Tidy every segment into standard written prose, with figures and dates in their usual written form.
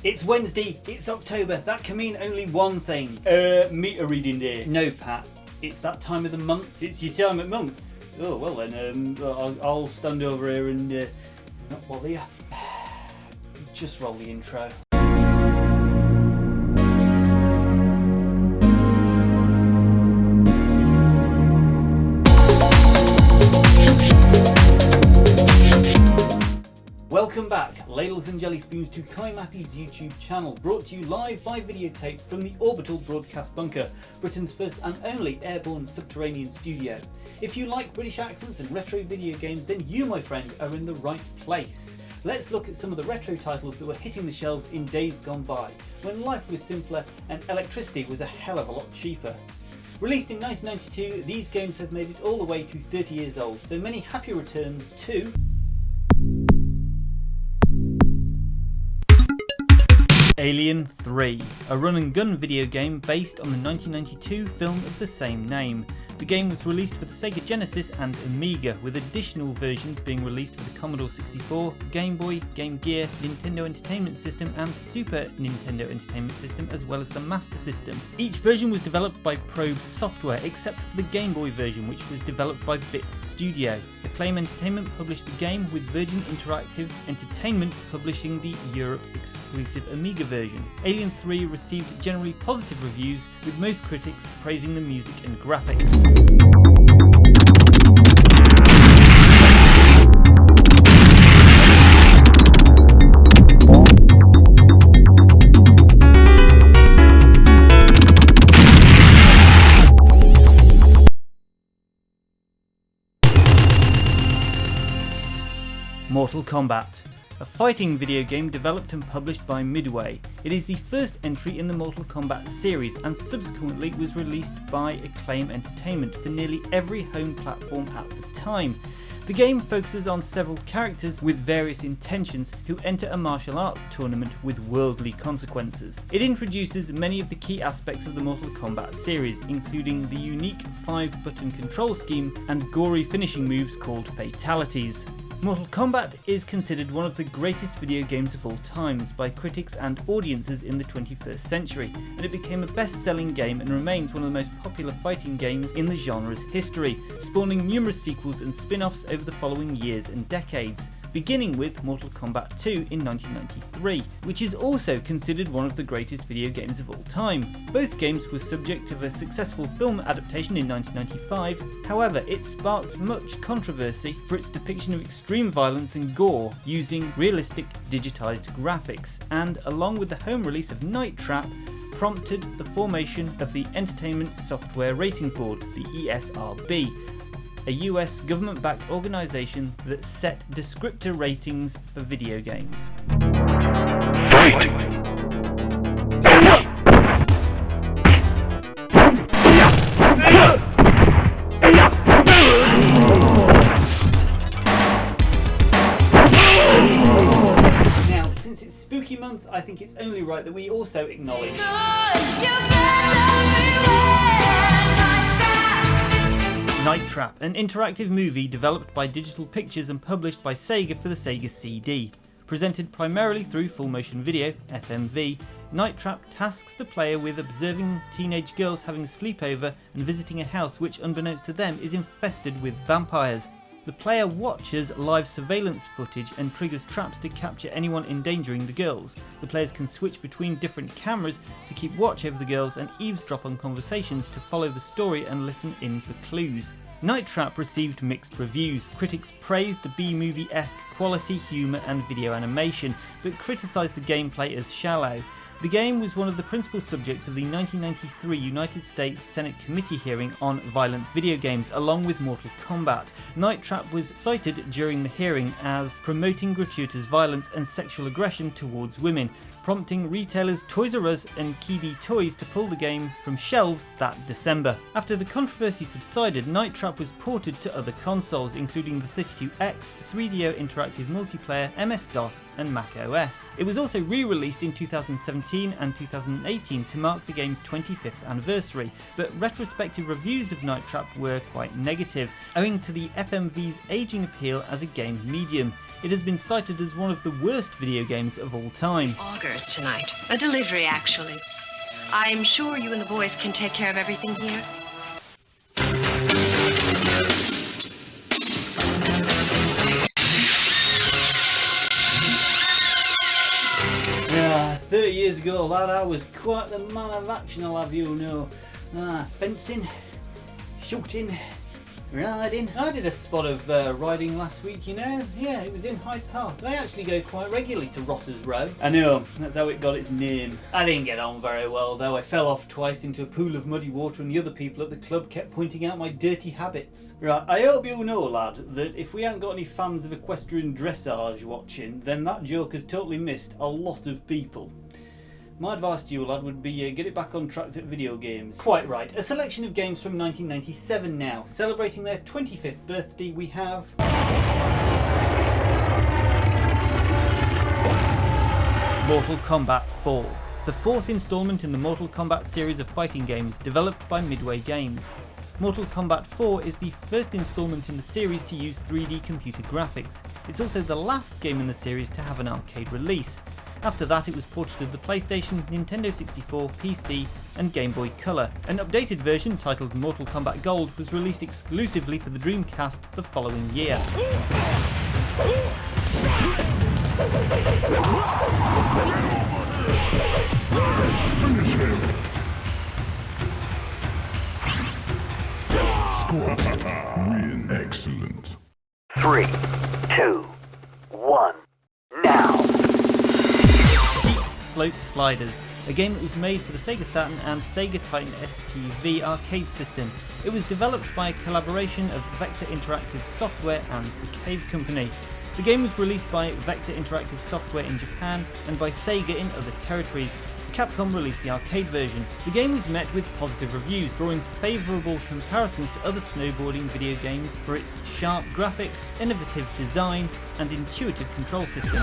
It's Wednesday, it's October, that can mean only one thing. Meter reading day. No, Pat, it's that time of the month. It's your time of month. Oh, well then, I'll stand over here and not bother you. Just roll the intro. Welcome back, ladles and jelly spoons, to Kohigh Mathy's YouTube channel, brought to you live by videotape from the Orbital Broadcast Bunker, Britain's first and only airborne subterranean studio. If you like British accents and retro video games, then you, my friend, are in the right place. Let's look at some of the retro titles that were hitting the shelves in days gone by, when life was simpler and electricity was a hell of a lot cheaper. Released in 1992, these games have made it all the way to 30 years old, so many happy returns to Alien 3, a run-and-gun video game based on the 1992 film of the same name. The game was released for the Sega Genesis and Amiga, with additional versions being released for the Commodore 64, Game Boy, Game Gear, Nintendo Entertainment System and Super Nintendo Entertainment System, as well as the Master System. Each version was developed by Probe Software, except for the Game Boy version, which was developed by Bits Studio. Acclaim Entertainment published the game, with Virgin Interactive Entertainment publishing the Europe-exclusive Amiga version. Alien 3 received generally positive reviews, with most critics praising the music and graphics. Mortal Kombat, a fighting video game developed and published by Midway. It is the first entry in the Mortal Kombat series and subsequently was released by Acclaim Entertainment for nearly every home platform at the time. The game focuses on several characters with various intentions who enter a martial arts tournament with worldly consequences. It introduces many of the key aspects of the Mortal Kombat series, including the unique 5-button control scheme and gory finishing moves called fatalities. Mortal Kombat is considered one of the greatest video games of all times by critics and audiences in the 21st century, and it became a best-selling game and remains one of the most popular fighting games in the genre's history, spawning numerous sequels and spin-offs over the following years and decades, beginning with Mortal Kombat 2 in 1993, which is also considered one of the greatest video games of all time. Both games were subject of a successful film adaptation in 1995, however it sparked much controversy for its depiction of extreme violence and gore using realistic digitized graphics, and along with the home release of Night Trap, prompted the formation of the Entertainment Software Rating Board, the ESRB, a US government-backed organisation that set descriptor ratings for video games. Now, since it's spooky month, I think it's only right that we also acknowledge Night Trap, an interactive movie developed by Digital Pictures and published by Sega for the Sega CD. Presented primarily through full motion video, FMV, Night Trap tasks the player with observing teenage girls having a sleepover and visiting a house which, unbeknownst to them, is infested with vampires. The player watches live surveillance footage and triggers traps to capture anyone endangering the girls. The players can switch between different cameras to keep watch over the girls and eavesdrop on conversations to follow the story and listen in for clues. Night Trap received mixed reviews. Critics praised the B-movie-esque quality, humour and video animation, but criticised the gameplay as shallow. The game was one of the principal subjects of the 1993 United States Senate committee hearing on violent video games, along with Mortal Kombat. Night Trap was cited during the hearing as promoting gratuitous violence and sexual aggression towards women, prompting retailers Toys R Us and Kibi Toys to pull the game from shelves that December. After the controversy subsided, Night Trap was ported to other consoles, including the 32X, 3DO Interactive Multiplayer, MS-DOS and Mac OS. It was also re-released in 2017 2017 and 2018 to mark the game's 25th anniversary, but retrospective reviews of Night Trap were quite negative, owing to the FMV's ageing appeal as a game medium. It has been cited as one of the worst video games of all time. Augers tonight. A delivery, actually. I'm sure you and the boys can take care of everything here. Yeah, 30 years ago, lad, I was quite the man of action, I'll have you know. Fencing, shooting, riding. I did a spot of riding last week, you know. Yeah, it was in Hyde Park. I actually go quite regularly to Rotters Row. I know, that's how it got its name. I didn't get on very well though. I fell off twice into a pool of muddy water and the other people at the club kept pointing out my dirty habits. Right, I hope you know, lad, that if we ain't got any fans of equestrian dressage watching, then that joke has totally missed a lot of people. My advice to you, lad, would be get it back on track at video games. Quite right. A selection of games from 1997 now. Celebrating their 25th birthday, we have... Mortal Kombat 4, the fourth instalment in the Mortal Kombat series of fighting games developed by Midway Games. Mortal Kombat 4 is the first instalment in the series to use 3D computer graphics. It's also the last game in the series to have an arcade release. After that it was ported to the PlayStation, Nintendo 64, PC and Game Boy Color. An updated version titled Mortal Kombat Gold was released exclusively for the Dreamcast the following year. Win. Excellent. 3, 2, 1, now! Slope Sliders, a game that was made for the Sega Saturn and Sega Titan STV arcade system. It was developed by a collaboration of Vector Interactive Software and the Cave Company. The game was released by Vector Interactive Software in Japan and by Sega in other territories. Capcom released the arcade version. The game was met with positive reviews, drawing favourable comparisons to other snowboarding video games for its sharp graphics, innovative design and intuitive control system.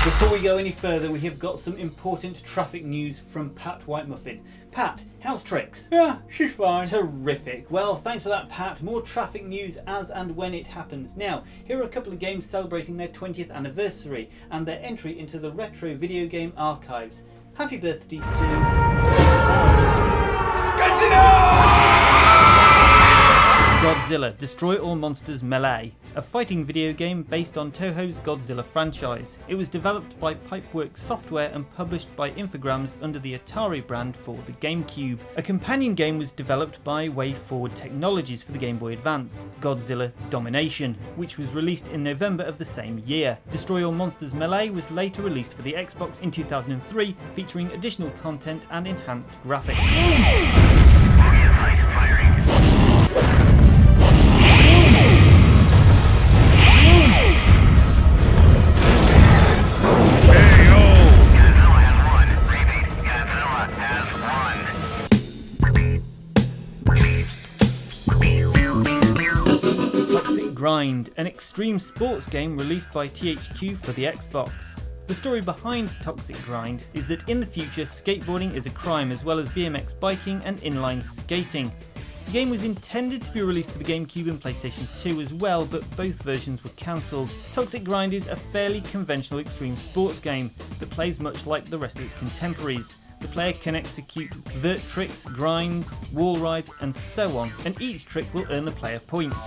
Before we go any further, we have got some important traffic news from Pat Whitemuffin. Pat, how's Trix? Yeah, she's fine. Terrific. Well, thanks for that, Pat. More traffic news as and when it happens. Now, here are a couple of games celebrating their 20th anniversary and their entry into the retro video game archives. Happy birthday to... Godzilla Destroy All Monsters Melee, a fighting video game based on Toho's Godzilla franchise. It was developed by Pipeworks Software and published by Infogrames under the Atari brand for the GameCube. A companion game was developed by WayForward Technologies for the Game Boy Advance, Godzilla Domination, which was released in November of the same year. Destroy All Monsters Melee was later released for the Xbox in 2003, featuring additional content and enhanced graphics. Grind, an extreme sports game released by THQ for the Xbox. The story behind Toxic Grind is that in the future skateboarding is a crime as well as BMX biking and inline skating. The game was intended to be released for the GameCube and PlayStation 2 as well, but both versions were cancelled. Toxic Grind is a fairly conventional extreme sports game that plays much like the rest of its contemporaries. The player can execute vert tricks, grinds, wall rides and so on, and each trick will earn the player points.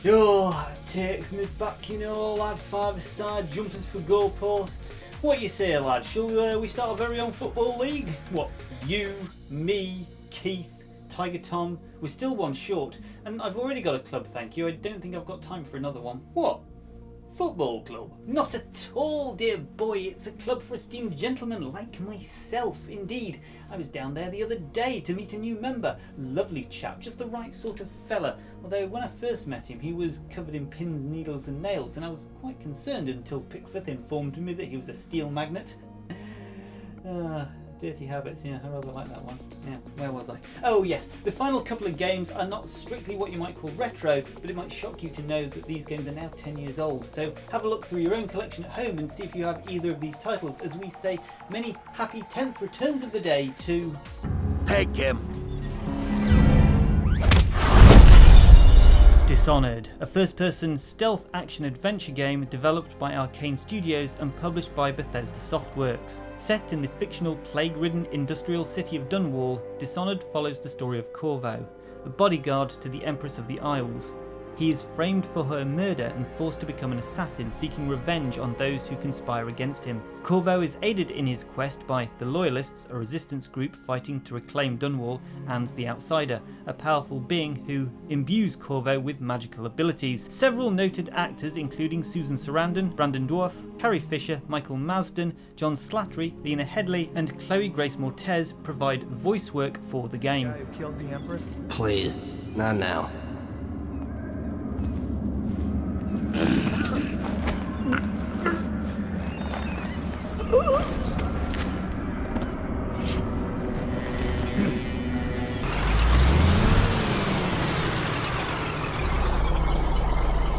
Yo, takes me back, you know, lad, five-a-side, jumpers for goalposts. What you say, lad? Shall we start our very own football league? What? You, me, Keith, Tiger Tom. We're still one short, and I've already got a club, thank you. I don't think I've got time for another one. What? football club? Not at all, dear boy. It's a club for esteemed gentlemen like myself. Indeed, I was down there the other day to meet a new member. Lovely chap, just the right sort of fella. Although when I first met him, he was covered in pins, needles and nails, and I was quite concerned until Pickford informed me that he was a steel magnet. Dirty habits, yeah, I rather like that one. Yeah, where was I? Oh yes, the final couple of games are not strictly what you might call retro, but it might shock you to know that these games are now 10 years old. So have a look through your own collection at home and see if you have either of these titles. As we say, many happy 10th returns of the day to... Take him. Dishonored, a first-person stealth action-adventure game developed by Arcane Studios and published by Bethesda Softworks. Set in the fictional plague-ridden industrial city of Dunwall, Dishonored follows the story of Corvo, a bodyguard to the Empress of the Isles. He is framed for her murder and forced to become an assassin seeking revenge on those who conspire against him. Corvo is aided in his quest by the Loyalists, a resistance group fighting to reclaim Dunwall, and the Outsider, a powerful being who imbues Corvo with magical abilities. Several noted actors including Susan Sarandon, Brandon Dwarf, Carrie Fisher, Michael Marsden, John Slattery, Lena Headley and Chloe Grace Moretz provide voice work for the game. The guy who killed the Empress? Please, not now.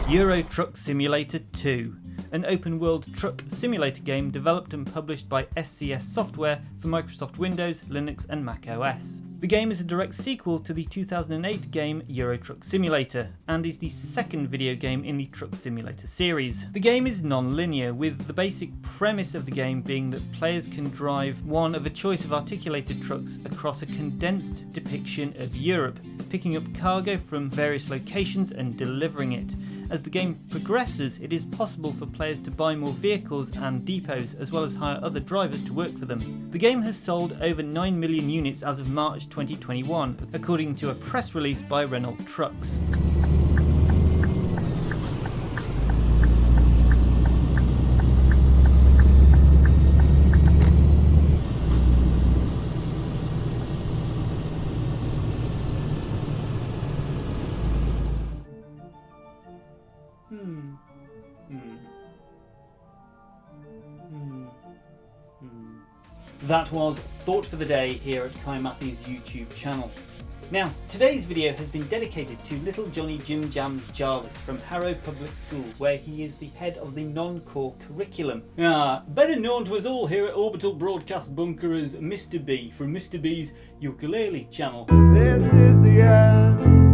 Euro Truck Simulator 2, an open-world truck simulator game developed and published by SCS Software for Microsoft Windows, Linux and Mac OS. The game is a direct sequel to the 2008 game Euro Truck Simulator, and is the second video game in the Truck Simulator series. The game is non-linear, with the basic premise of the game being that players can drive one of a choice of articulated trucks across a condensed depiction of Europe, picking up cargo from various locations and delivering it. As the game progresses, it is possible for players to buy more vehicles and depots, as well as hire other drivers to work for them. The game has sold over 9 million units as of March 2021, according to a press release by Renault Trucks. That was Thought for the Day here at Kohigh Mathy's YouTube channel. Now, today's video has been dedicated to little Johnny Jim Jams Jarvis from Harrow Public School, where he is the head of the non-core curriculum. Better known to us all here at Orbital Broadcast Bunker as Mr. B from Mr. B's Ukulele channel. This is the end.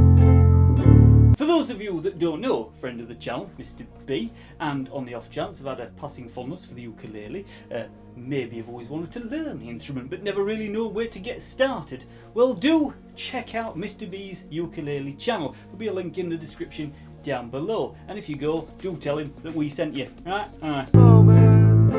For those of you that don't know, friend of the channel, Mr. B, and on the off chance I've had a passing fondness for the ukulele, maybe I've always wanted to learn the instrument but never really know where to get started, well, do check out Mr. B's Ukulele channel. There'll be a link in the description down below, and if you go, do tell him that we sent you, right? Moments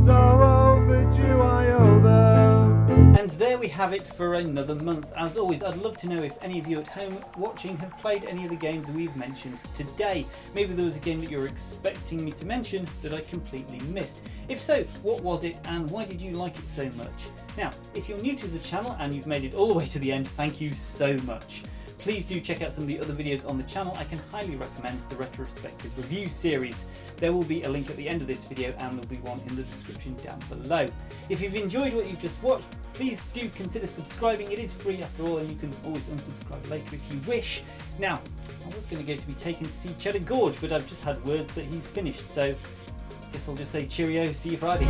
so overdue, I owe them. And there we have it for another month. As always, I'd love to know if any of you at home watching have played any of the games we've mentioned today. Maybe there was a game that you're expecting me to mention that I completely missed. If so, what was it and why did you like it so much? Now, if you're new to the channel and you've made it all the way to the end, thank you so much. Please do check out some of the other videos on the channel. I can highly recommend the Retrospective Reviews series. There will be a link at the end of this video and there'll be one in the description down below. If you've enjoyed what you've just watched, please do consider subscribing. It is free after all, and you can always unsubscribe later if you wish. Now, I was going to go to be taken to see Cheddar Gorge, but I've just had word that he's finished, so I guess I'll just say cheerio, see you Friday.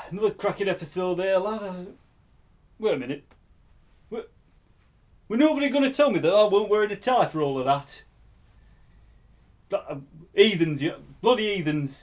Another cracking episode there, lad. Wait a minute. We're nobody going to tell me that I weren't wearing a tie for all of that? Heathens, yeah. Bloody heathens.